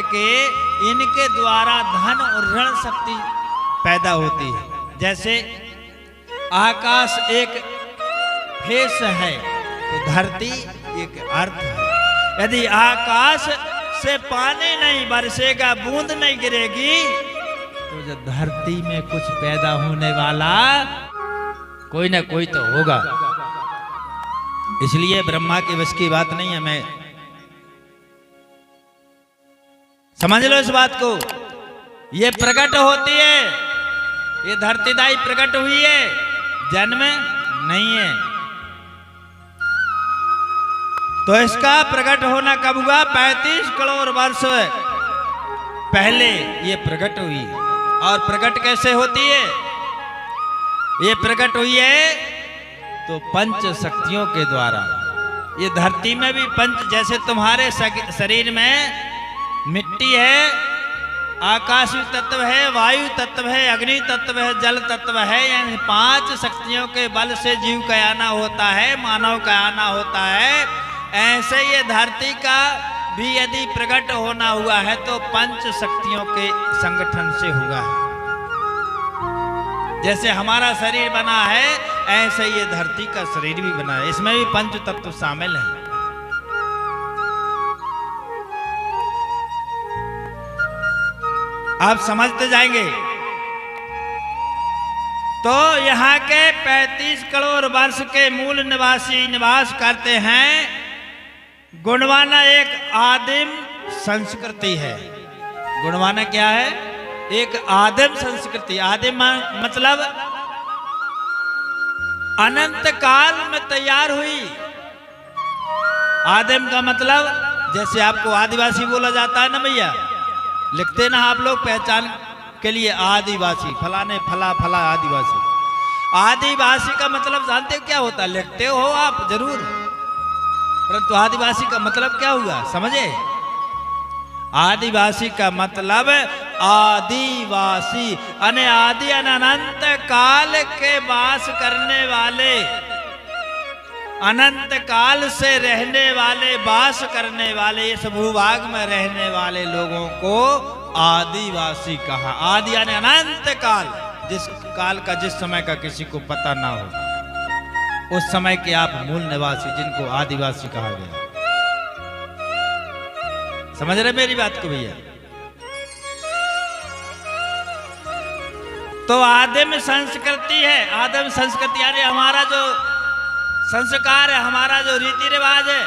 करके इनके द्वारा धन और ऋण शक्ति पैदा होती है। जैसे आकाश एक फेस है तो धरती एक अर्थ है। यदि आकाश से पानी नहीं बरसेगा, बूंद नहीं गिरेगी, तो जो धरती में कुछ पैदा होने वाला कोई ना कोई तो होगा। इसलिए ब्रह्मा की वश की बात नहीं है। मैं समझ लो इस बात को। ये प्रकट होती है, ये धरतीदाई प्रकट हुई है, जन्म नहीं है। तो इसका प्रकट होना कब हुआ? 35 करोड़ वर्ष पहले ये प्रकट हुई। और प्रकट कैसे होती है? ये प्रकट हुई है तो पंच शक्तियों के द्वारा। ये धरती में भी पंच, जैसे तुम्हारे शरीर में मिट्टी है, आकाशीय तत्व है, वायु तत्व है, अग्नि तत्व है, जल तत्व है, यानी 5 शक्तियों के बल से जीव का आना होता है, मानव का आना होता है। ऐसे ये धरती का भी यदि प्रकट होना हुआ है तो पंच शक्तियों के संगठन से हुआ है। जैसे हमारा शरीर बना है, ऐसे ये धरती का शरीर भी बना है। इसमें भी पंच तत्व शामिल हैं। आप समझते जाएंगे। तो यहाँ के 35 करोड़ वर्ष के मूल निवासी निवास करते हैं। गुणवाना एक आदिम संस्कृति है। गुणवाना क्या है? एक आदिम संस्कृति। आदिम मतलब अनंत काल में तैयार हुई। आदिम का मतलब, जैसे आपको आदिवासी बोला जाता है ना भैया, लिखते ना आप लोग पहचान के लिए आदिवासी, फलाने फला फला आदिवासी। आदिवासी का मतलब जानते हो क्या होता है? लिखते हो आप जरूर, परंतु आदिवासी का मतलब क्या हुआ समझे? आदिवासी का मतलब आदिवासी, अने आदि अनंत काल के वास करने वाले, अनंत काल से रहने वाले, वास करने वाले, इस भूभाग में रहने वाले लोगों को आदिवासी कहा। आदि यानी अनंत काल, जिस काल का, जिस समय का किसी को पता ना हो, उस समय के आप मूल निवासी, जिनको आदिवासी कहा गया। समझ रहे मेरी बात को भैया? तो आदिम संस्कृति है। आदिम संस्कृति यानी हमारा जो संस्कार है, हमारा जो रीति रिवाज है,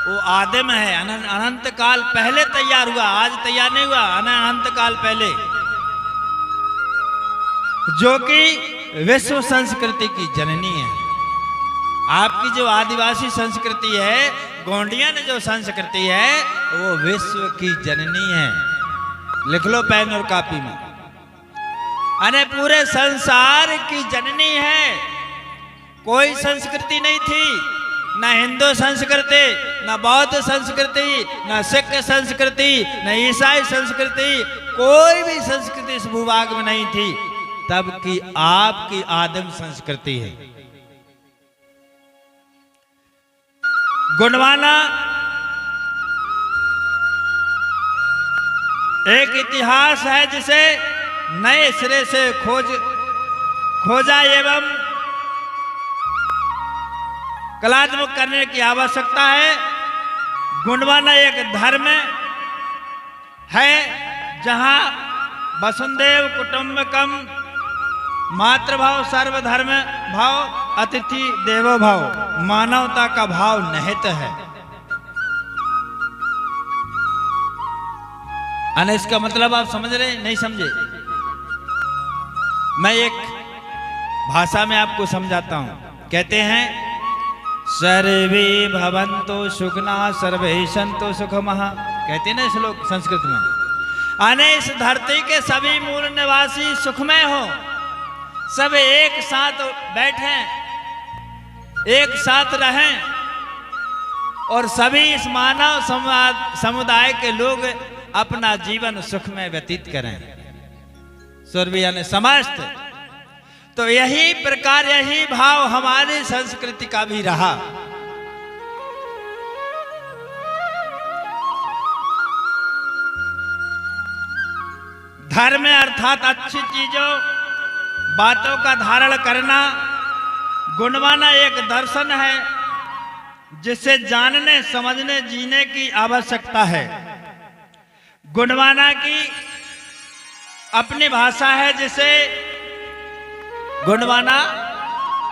वो आदिम है। अनंत काल पहले तैयार हुआ, आज तैयार नहीं हुआ, अनंत काल पहले, जो कि विश्व संस्कृति की जननी है। आपकी जो आदिवासी संस्कृति है, गोंडियन जो संस्कृति है, वो विश्व की जननी है। लिख लो पेन और कॉपी में। अने पूरे संसार की जननी है। कोई संस्कृति नहीं थी, न हिंदू संस्कृति, न बौद्ध संस्कृति, न सिख संस्कृति, न ईसाई संस्कृति, कोई भी संस्कृति इस भूभाग में नहीं थी। तब की आपकी आदिम संस्कृति है। गुणवाना एक इतिहास है जिसे नए सिरे से खोजा एवं कलात्मक करने की आवश्यकता है। गुणवाना एक धर्म है जहां वसुंधैव कुटुंबकम, मातृभाव, सर्वधर्म भाव, अतिथि देवो भाव, मानवता का भाव निहित है। अने इसका मतलब आप समझ रहे नहीं समझे? मैं एक भाषा में आपको समझाता हूं। कहते हैं सर्वे भवन्तु सुखिनः सर्वे सन्तु सुखमः, कहते हैं ना श्लोक संस्कृत में। अने इस धरती के सभी मूल निवासी सुखमय हो, सब एक साथ बैठें, एक साथ रहें, और सभी इस मानव समुदाय के लोग अपना जीवन सुख में व्यतीत करें। सर्वे यानी समस्त। तो यही प्रकार, यही भाव हमारी संस्कृति का भी रहा। धर्म अर्थात अच्छी चीजों बातों का धारण करना। गुणवाना एक दर्शन है जिसे जानने समझने जीने की आवश्यकता है। गुणवाना की अपनी भाषा है, जिसे गुणवाना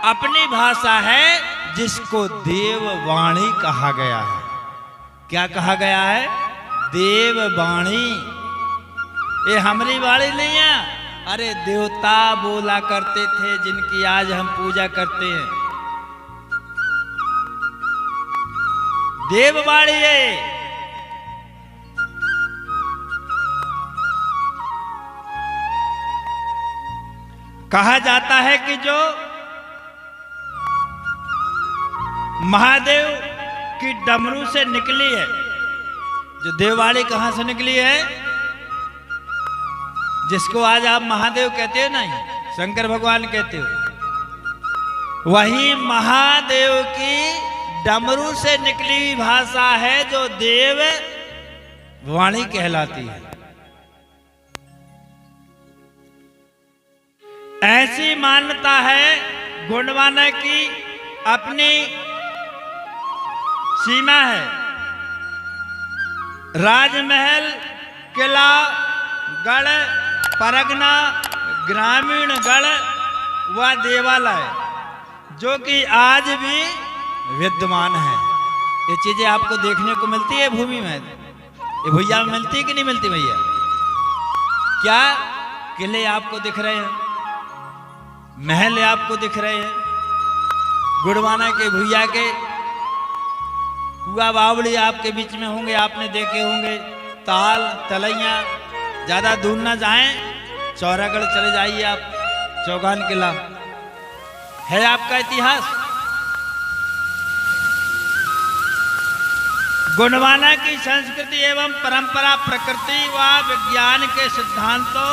अपनी भाषा है जिसको देववाणी कहा गया है। क्या कहा गया है? देववाणी। ये हमारी वाणी नहीं है। अरे देवता बोला करते थे जिनकी आज हम पूजा करते हैं, देववाणी है। कहा जाता है कि जो महादेव की डमरू से निकली है, जो देववाणी कहां से निकली है, जिसको आज आप महादेव कहते हो, नहीं शंकर भगवान कहते हो, वही महादेव की डमरू से निकली हुई भाषा है जो देव वाणी कहलाती है। ऐसी मान्यता है गुणवाना की अपनी सीमा है। राजमहल, किला, गढ़, परगना, ग्रामीण गढ़ व देवालय जो कि आज भी विद्यमान है। ये चीजें आपको देखने को मिलती है भूमि में, ये भैया में मिलती है कि नहीं मिलती भैया? क्या किले आपको दिख रहे हैं, महल आपको दिख रहे हैं, गुणवाना के भैया के कुआ बावड़ी आपके बीच में होंगे, आपने देखे होंगे। ताल तलैया, ज्यादा दूर ना जाएं, चौरागढ़ चले जाइए आप, चौगान किला है आपका इतिहास। गुणवाना की संस्कृति एवं परंपरा प्रकृति व विज्ञान के सिद्धांतों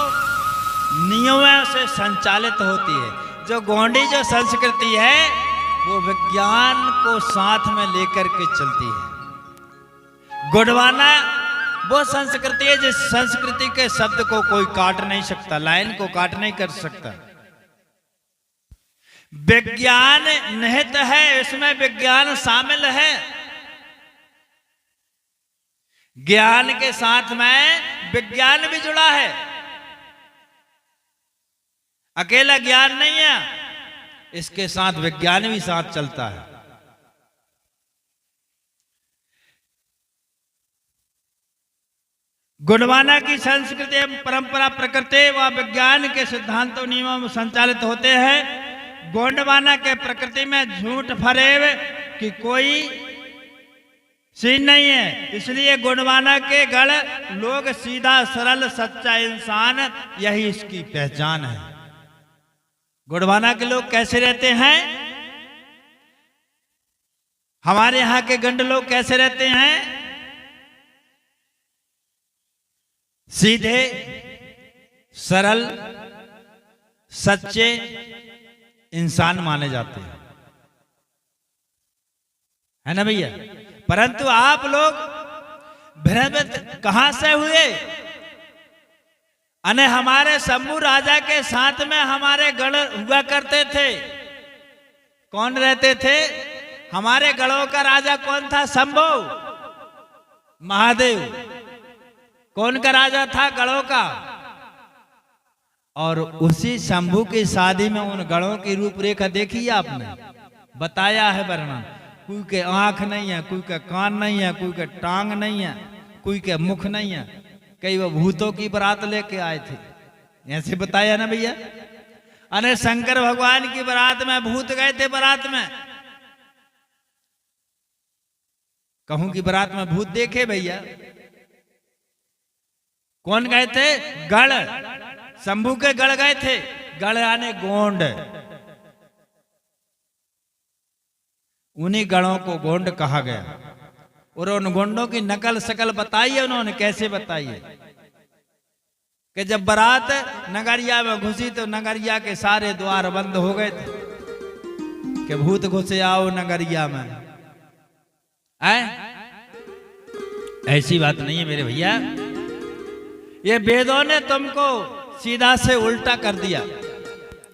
नियमों से संचालित होती है। जो गोंडी जो संस्कृति है वो विज्ञान को साथ में लेकर के चलती है। गुणवाना वो संस्कृति है जिस संस्कृति के शब्द को कोई काट नहीं सकता, लाइन को काट नहीं कर सकता। विज्ञान निहित है, इसमें विज्ञान शामिल है। ज्ञान के साथ में विज्ञान भी जुड़ा है, अकेला ज्ञान नहीं है, इसके साथ विज्ञान भी साथ चलता है। गुणवाना की संस्कृति एवं परंपरा प्रकृति व विज्ञान के सिद्धांतों नियमों में संचालित होते हैं। गोंडवाना के प्रकृति में झूठ फरेब की कोई सीन नहीं है, इसलिए गोंडवाना के गढ़ लोग सीधा सरल सच्चा इंसान, यही इसकी पहचान है। गोंडवाना के लोग कैसे रहते हैं? हमारे यहां के गंड लोग कैसे रहते हैं? सीधे सरल सच्चे इंसान माने जाते हैं, है ना भैया? परंतु आप लोग भ्रमित कहां से हुए? अने हमारे शंभू राजा के साथ में हमारे गढ़ हुआ करते थे। कौन रहते थे? हमारे गढ़ों का राजा कौन था? शंभू महादेव। कौन का राजा था? गढ़ों का। और उसी शंभू की शादी में उन गढ़ों की रूपरेखा देखी आपने, बताया है वर्णन। कोई के आंख नहीं है, कोई के कान नहीं है, कोई के टांग नहीं है, कोई के मुख नहीं है। कई वो भूतों की बारात लेके आए थे, ऐसे बताया ना भैया। अरे शंकर भगवान की बारात में भूत गए थे, बारात में। कहूं की बारात में भूत देखे भैया? कौन गए थे? गढ़, शंभू के गढ़ गए थे। गढ़ आने गोंड, उन्हीं गढ़ों को गोंड कहा गया। और उन गोंडों की नकल शकल बताई है उन्होंने। कैसे बताई है? कि जब बारात नगरिया में घुसी तो नगरिया के सारे द्वार बंद हो गए थे कि भूत घुसे आओ नगरिया में। ऐसी बात नहीं है मेरे भैया। ये वेदों ने तुमको सीधा से उल्टा कर दिया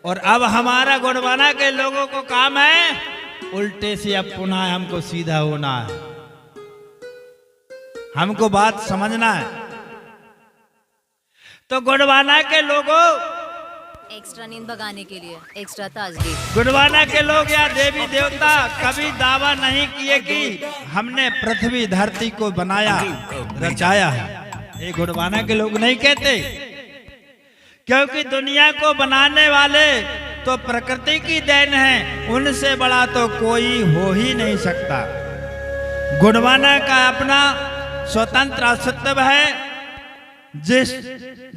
और अब हमारा गोंडवाना के लोगों को काम है उल्टे से अब पुनः हमको सीधा होना है। हमको बात समझना है। तो गोंडवाना के लोगों एक्स्ट्रा नींद भगाने के लिए एक्स्ट्रा ताजगी। गोंडवाना के लोग या देवी देवता कभी दावा नहीं किए कि हमने पृथ्वी धरती को बनाया रचाया है। ये गोंडवाना के लोग नहीं कहते, क्योंकि दुनिया को बनाने वाले तो प्रकृति की देन है, उनसे बड़ा तो कोई हो ही नहीं सकता। गोंडवाना का अपना स्वतंत्र अस्तित्व है,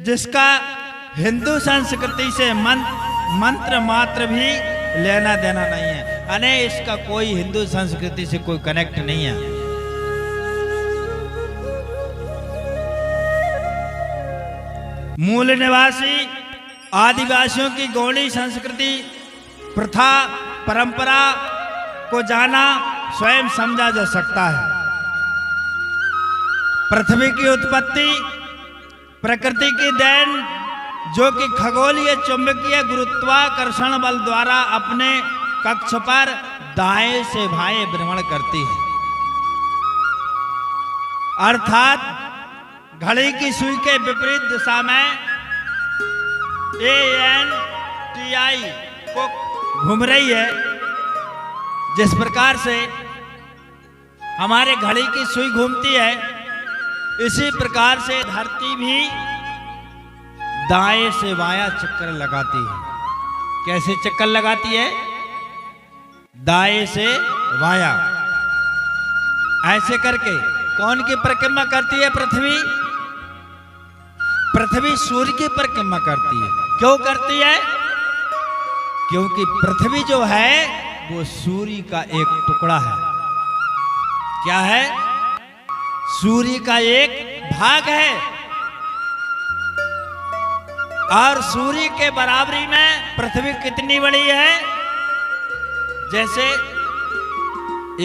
जिसका हिंदू संस्कृति से मंत्र मात्र भी लेना देना नहीं है। अने इसका कोई हिंदू संस्कृति से कोई कनेक्ट नहीं है। मूल निवासी आदिवासियों की गौड़ी संस्कृति प्रथा परंपरा को जाना स्वयं समझा जा सकता है। पृथ्वी की उत्पत्ति प्रकृति की देन जो कि खगोलीय चुंबकीय गुरुत्वाकर्षण बल द्वारा अपने कक्ष पर दाएं से बाएं भ्रमण करती है, अर्थात घड़ी की सुई के विपरीत दिशा में ANTI को घूम रही है। जिस प्रकार से हमारे घड़ी की सुई घूमती है, इसी प्रकार से धरती भी दाएं से बायां चक्कर लगाती है। कैसे चक्कर लगाती है? दाएं से बायां ऐसे करके। कौन की परिक्रमा करती है पृथ्वी? पृथ्वी सूर्य की परिक्रमा करती है। क्यों करती है? क्योंकि पृथ्वी जो है वो सूर्य का एक टुकड़ा है। क्या है? सूर्य का एक भाग है। और सूर्य के बराबरी में पृथ्वी कितनी बड़ी है? जैसे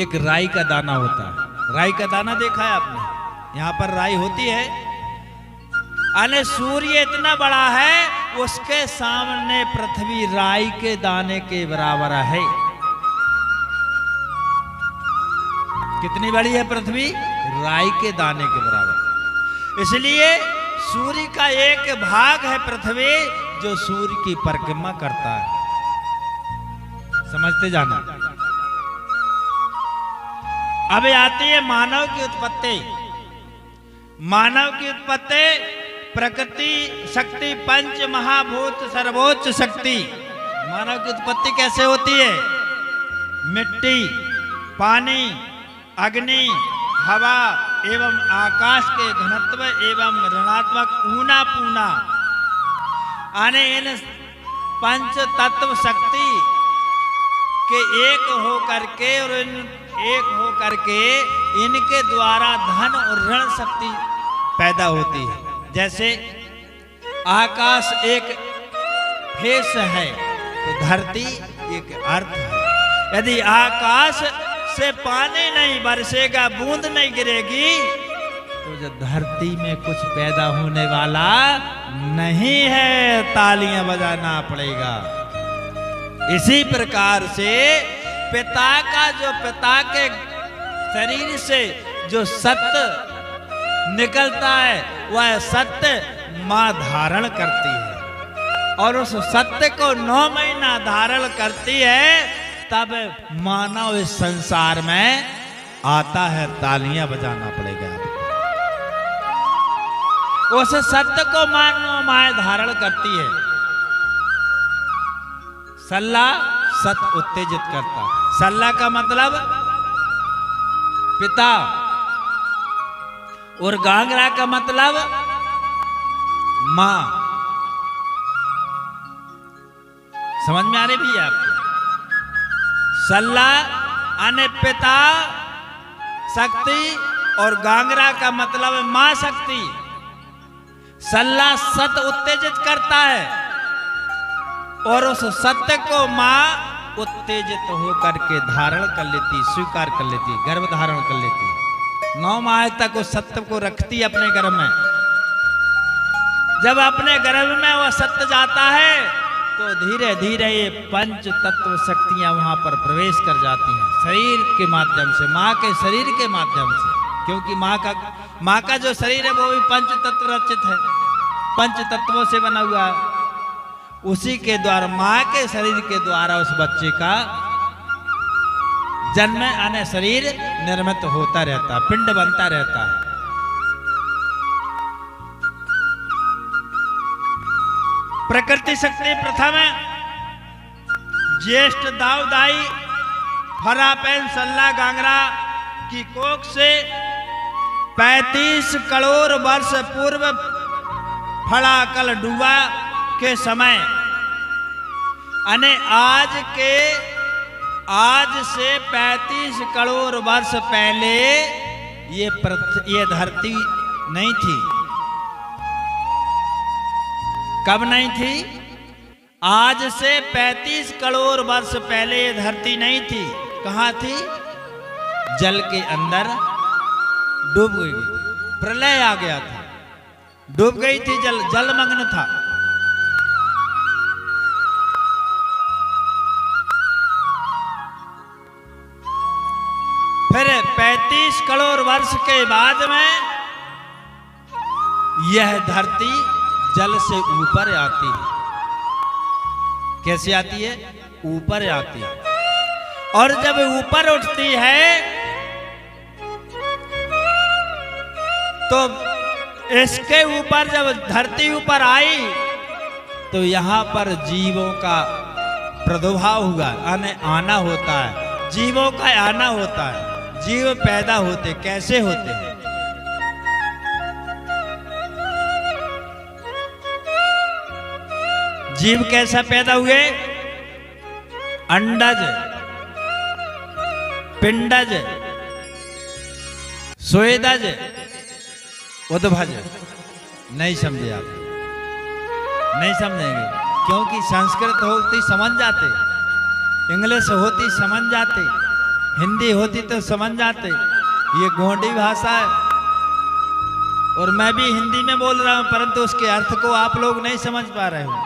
एक राई का दाना होता है। राई का दाना देखा है आपने? यहाँ पर राई होती है, अने सूर्य इतना बड़ा है, उसके सामने पृथ्वी राई के दाने के बराबर है। कितनी बड़ी है पृथ्वी? राई के दाने के बराबर। इसलिए सूर्य का एक भाग है पृथ्वी, जो सूर्य की परिक्रमा करता है। समझते जाना। अब आती है मानव की उत्पत्ति। मानव की उत्पत्ति प्रकृति शक्ति पंच महाभूत सर्वोच्च शक्ति। मानव की उत्पत्ति कैसे होती है? मिट्टी, पानी, अग्नि, हवा एवं आकाश के घनत्व एवं ऋणात्मक ऊना पूना आने इन पंच तत्व शक्ति के एक हो करके और एक हो करके इनके द्वारा धन और ऋण शक्ति पैदा होती है। जैसे आकाश एक फेस है तो धरती एक अर्थ है। यदि आकाश से पानी नहीं बरसेगा, बूंद नहीं गिरेगी, तो जो धरती में कुछ पैदा होने वाला नहीं है। तालियां बजाना पड़ेगा। इसी प्रकार से पिता का जो पिता के शरीर से जो सत्य निकलता है, वह सत्य मां धारण करती है और उस सत्य को 9 महीना धारण करती है, तब मानव इस संसार में आता है। तालियां बजाना पड़ेगा। उस सत्य को मानव माया धारण करती है। सल्ला सत उत्तेजित करता। सल्ला का मतलब पिता और गांगरा का मतलब मां। समझ में आ रही भी है आपको? सल्ला अने पिता शक्ति और गांगरा का मतलब है मां शक्ति। सल्ला सत उत्तेजित करता है और उस सत्य को मां उत्तेजित होकर के धारण कर लेती, स्वीकार कर लेती, गर्भ धारण कर लेती। 9 माह तक उस सत्य को रखती अपने गर्भ में। जब अपने गर्भ में वह सत्य जाता है तो धीरे धीरे ये पंच तत्व शक्तियां वहां पर प्रवेश कर जाती हैं शरीर के माध्यम से, माँ के शरीर के माध्यम से, क्योंकि माँ का जो शरीर है वो भी पंच तत्व रचित है, पंच तत्वों से बना हुआ है। उसी के द्वारा, माँ के शरीर के द्वारा उस बच्चे का जन्म आने शरीर निर्मित होता रहता है, पिंड बनता रहता है। प्रकृति शक्ति प्रथम ज्येष्ठ दाऊदाई फरापेन सल्ला गांगरा की कोख से 35 करोड़ वर्ष पूर्व फड़ाकल डूबा के समय अने आज से 35 करोड़ वर्ष पहले ये धरती नहीं थी। कब नहीं थी? आज से 35 करोड़ वर्ष पहले ये धरती नहीं थी। कहाँ थी? जल के अंदर डूब गई, प्रलय आ गया था, डूब गई थी, जलमग्न था। फिर 35 करोड़ वर्ष के बाद में यह धरती जल से ऊपर आती है। कैसे आती है? ऊपर आती है। और जब ऊपर उठती है तो इसके ऊपर जब धरती ऊपर आई तो यहां पर जीवों का प्रादुर्भाव हुआ, आना होता है, जीवों का आना होता है। जीव पैदा होते कैसे होते हैं? जीव कैसा पैदा हुए? अंडज, पिंडज, स्वेदज, उद्भज। नहीं समझे आप? नहीं समझेंगे, क्योंकि संस्कृत होती समझ जाते, इंग्लिश होती समझ जाते, हिंदी होती तो समझ जाते। ये गोंडी भाषा है और मैं भी हिंदी में बोल रहा हूं, परंतु उसके अर्थ को आप लोग नहीं समझ पा रहे हो।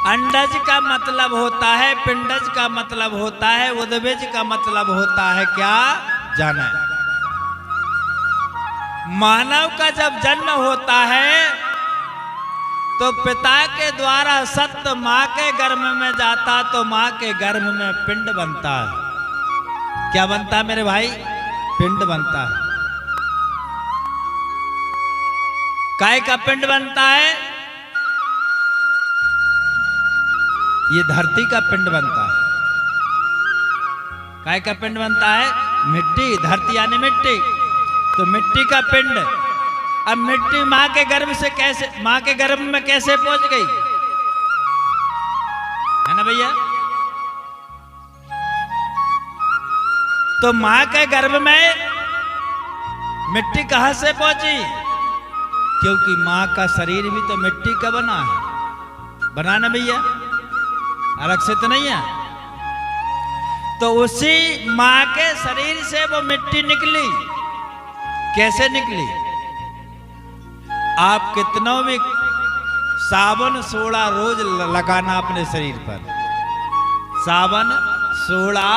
अंडज का मतलब होता है, पिंडज का मतलब होता है, उद्भिज का मतलब होता है क्या? जाना। मानव का जब जन्म होता है तो पिता के द्वारा सत्य माँ के गर्भ में जाता, तो माँ के गर्भ में पिंड बनता है। क्या बनता है मेरे भाई? पिंड बनता है। काय का पिंड बनता है? ये धरती का पिंड बनता है। काय का पिंड बनता है? मिट्टी, धरती यानी मिट्टी, तो मिट्टी का पिंड। अब मिट्टी माँ के गर्भ से कैसे, माँ के गर्भ में कैसे पहुंच गई? है ना भैया? तो माँ के गर्भ में मिट्टी कहां से पहुंची? क्योंकि माँ का शरीर भी तो मिट्टी का बना है, बना ना भैया? अलग से तो नहीं है। तो उसी माँ के शरीर से वो मिट्टी निकली। कैसे निकली? आप कितना भी साबुन सोडा रोज लगाना अपने शरीर पर, साबुन सोडा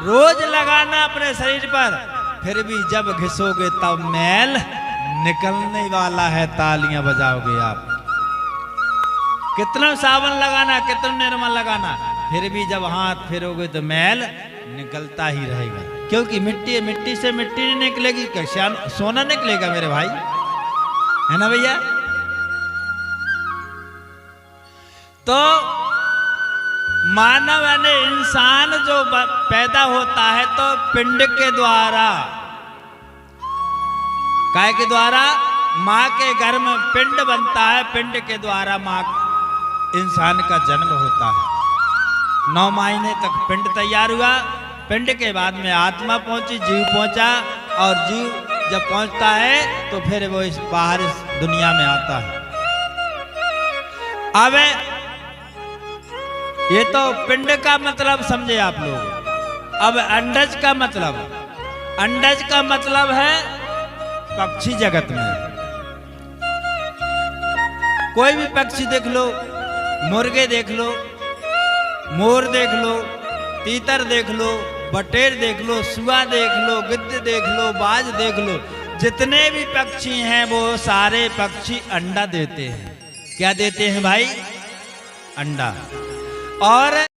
रोज लगाना अपने शरीर पर, फिर भी जब घिसोगे तब मैल निकलने वाला है, तालियां बजाओगे आप। कितना साबुन लगाना, कितना निरमा लगाना, फिर भी जब हाथ फेरोगे तो मैल निकलता ही रहेगा। क्योंकि मिट्टी है, मिट्टी से मिट्टी नहीं निकलेगी, क्या सोना निकलेगा मेरे भाई? है ना भैया? तो मानव यानी इंसान जो पैदा होता है तो पिंड के द्वारा, काय के द्वारा? माँ के गर्भ में पिंड बनता है, पिंड के द्वारा माँ इंसान का जन्म होता है। 9 महीने तक पिंड तैयार हुआ, पिंड के बाद में आत्मा पहुंची, जीव पहुंचा, और जीव जब पहुंचता है तो फिर वो इस बाहर इस दुनिया में आता है। अब ये तो पिंड का मतलब समझे आप लोग। अब अंडज का मतलब, अंडज का मतलब है पक्षी जगत में, कोई भी पक्षी देख लो, मुर्गे देख लो, मोर देख लो, तीतर देख लो, बटेर देख लो, सुआ देख लो, गिद्ध देख लो, बाज देख लो, जितने भी पक्षी हैं वो सारे पक्षी अंडा देते हैं। क्या देते हैं भाई? अंडा। और